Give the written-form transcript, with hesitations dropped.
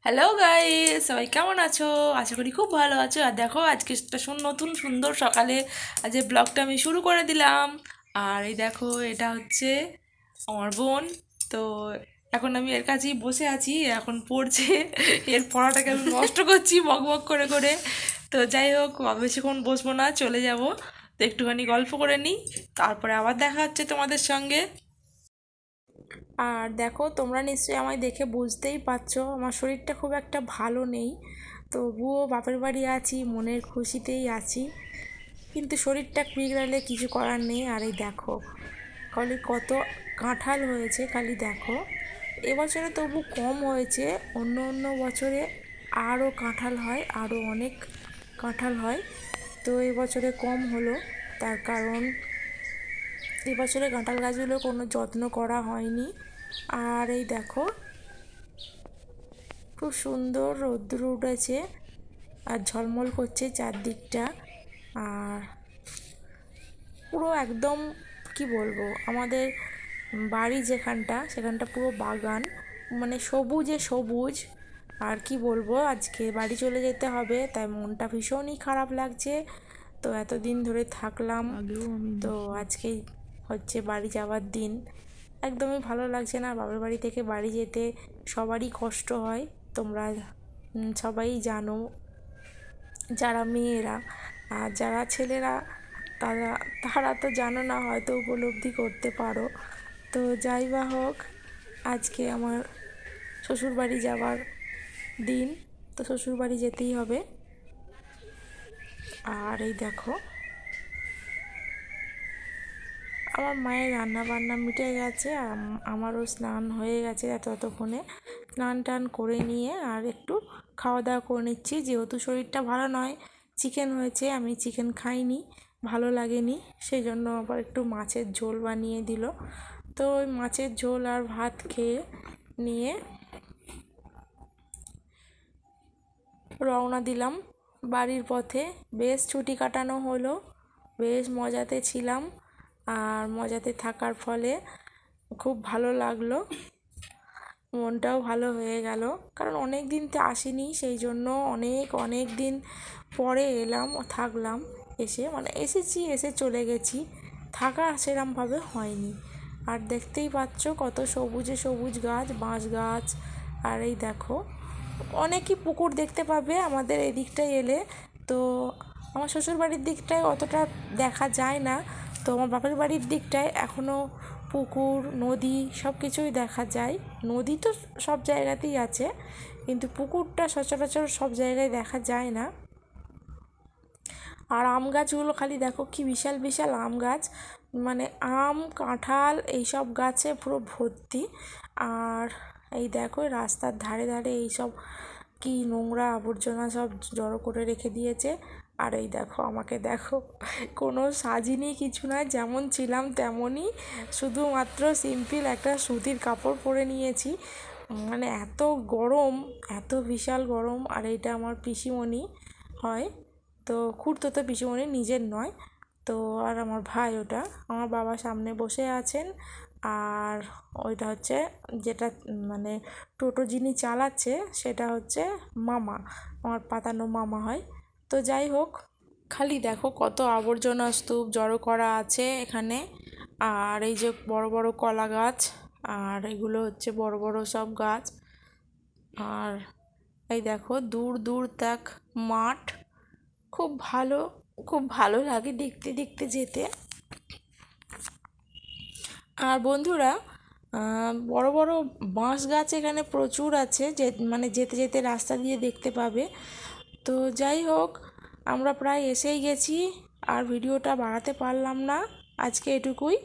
Hello guys, সবাই কেমন আছো? আশা করি খুব ভালো আছো। আর দেখো, আজকে একটা নতুন সুন্দর সকালে আজ এই ব্লগটা আমি শুরু করে দিলাম। আর এই দেখো, এটা হচ্ছে আমার বোন। তো এখন আমি এর কাছেই বসে আছি, এখন পড়ছে। এর পড়াটাকে আমি নষ্ট করছি বক বক করে করে। তো যাই হোক, বেশিক্ষণ বসবো না, চলে যাব। তো একটুখানি গল্প করে নিই, তারপরে আবার দেখা হচ্ছে তোমাদের সঙ্গে। আর দেখো, তোমরা নিশ্চয়ই আমায় দেখে বুঝতেই পারছো আমার শরীরটা খুব একটা ভালো নেই। তবুও বাপের বাড়ি আছি, মনের খুশিতেই আছি। কিন্তু শরীরটা বিগড়ালে কিছু করার নেই। আর এই দেখো, খালি কত কাঁঠাল হয়েছে, খালি দেখো। এবছরে তবু কম হয়েছে, অন্য অন্য বছরে আরও কাঁঠাল হয়, আরও অনেক কাঁঠাল হয়। তো এবছরে কম হলো, তার কারণ এবছরে কাঁঠাল গাছগুলোর কোনো যত্ন করা হয়নি। আর এই দেখো, খুব সুন্দর রোদ্দুর উঠেছে আর ঝলমল করছে চারদিকটা। আর পুরো একদম, কি বলবো, আমাদের বাড়ি সেখানটা পুরো বাগান, মানে সবুজে সবুজ। আর কি বলবো, আজকে বাড়ি চলে যেতে হবে, তাই মনটা ভীষণই খারাপ লাগছে। তো এতদিন ধরে থাকলাম, তো আজকেই হচ্ছে বাড়ি যাওয়ার দিন। একদমই ভালো লাগছে না বাবার বাড়ি থেকে বাড়ি যেতে। সবারই কষ্ট হয়, তোমরা সবাই জানো, যারা মেয়েরা। আর যারা ছেলেরা, তারা তারা তো জানো না, হয়তো উপলব্ধি করতে পারো। তো যাই বা হোক, আজকে আমার শ্বশুরবাড়ি যাওয়ার দিন, তো শ্বশুরবাড়ি যেতেই হবে। আর এই দেখো, আমার মায়ের রান্না বান্না মিটে গেছে, আর আমারও স্নান হয়ে গেছে ততক্ষণে। স্নান টান করে নিয়ে আর একটু খাওয়া দাওয়া করে নিচ্ছি, যেহেতু শরীরটা ভালো নয়। চিকেন হয়েছে, আমি চিকেন খাইনি, ভালো লাগেনি, সেই জন্য আবার একটু মাছের ঝোল বানিয়ে দিল। তো ওই মাছের ঝোল আর ভাত খেয়ে নিয়ে রওনা দিলাম বাড়ির পথে। বেশ ছুটি কাটানো হলো, বেশ মজাতে ছিলাম। আর মজাতে থাকার ফলে খুব ভালো লাগলো, মনটাও ভালো হয়ে গেল। কারণ অনেক দিন তো আসিনি, সেই জন্য অনেক অনেক দিন পরে এলাম, থাকলাম। মানে এসেছি, এসে চলে গেছি, থাকা সেরমভাবে হয়নি। আর দেখতেই পাচ্ছ কত সবুজে সবুজ গাছ, বাঁশ গাছ। আর এই দেখো, অনেকই পুকুর দেখতে পাবে আমাদের এদিকটায় এলে। তো আমার শ্বশুরবাড়ির দিকটায় অতটা দেখা যায় না, তো আমার বাপের বাড়ির দিকটায় এখনও পুকুর, নদী সব কিছুই দেখা যায়। নদী তো সব জায়গাতেই আছে, কিন্তু পুকুরটা সচরাচর সব জায়গায় দেখা যায় না। আর আম গাছগুলো খালি দেখো, কি বিশাল বিশাল আম গাছ, মানে আম, কাঁঠাল এইসব গাছে পুরো ভর্তি। আর এই দেখো, রাস্তার ধারে ধারে এইসব কি নোংরা আবর্জনা সব জড়ো করে রেখে দিয়েছে। আর এই দেখো, আমাকে দেখো, কোনো সাজিনি, কিছু না, যেমন ছিলাম তেমনই, শুধুমাত্র সিম্পল একটা সুতির কাপড় পরে নিয়েছি। মানে এত গরম, এত বিশাল গরম। আর এইটা আমার পিসিমণি হয়, তো খুড়তুতো পিসিমণি, নিজের নয়। তো আর আমার ভাই, ওটা আমার বাবা সামনে বসে আছেন। আর ওইটা হচ্ছে, যেটা মানে টোটো যিনি চালাচ্ছে, সেটা হচ্ছে মামা, আমার পাতানো মামা হয়। তো যাই হোক, খালি দেখো কত আবর্জনা স্তূপ জড়ো করা আছে এখানে। আর এই যে বড় বড় কলা গাছ, আর এগুলো হচ্ছে বড় বড় সব গাছ। আর এই দেখো, দূর দূর তাক মাঠ, খুব ভালো, খুব ভালো লাগে দেখতে দেখতে যেতে। আর বন্ধুরা, বড় বড় বাঁশ গাছ এখানে প্রচুর আছে, যে মানে যেতে যেতে রাস্তা দিয়ে দেখতে পাবে। তো যাই হোক, আমরা প্রায় এসেই গেছি, আর ভিডিওটা বাড়াতে পারলাম না, আজকে এটুকুই।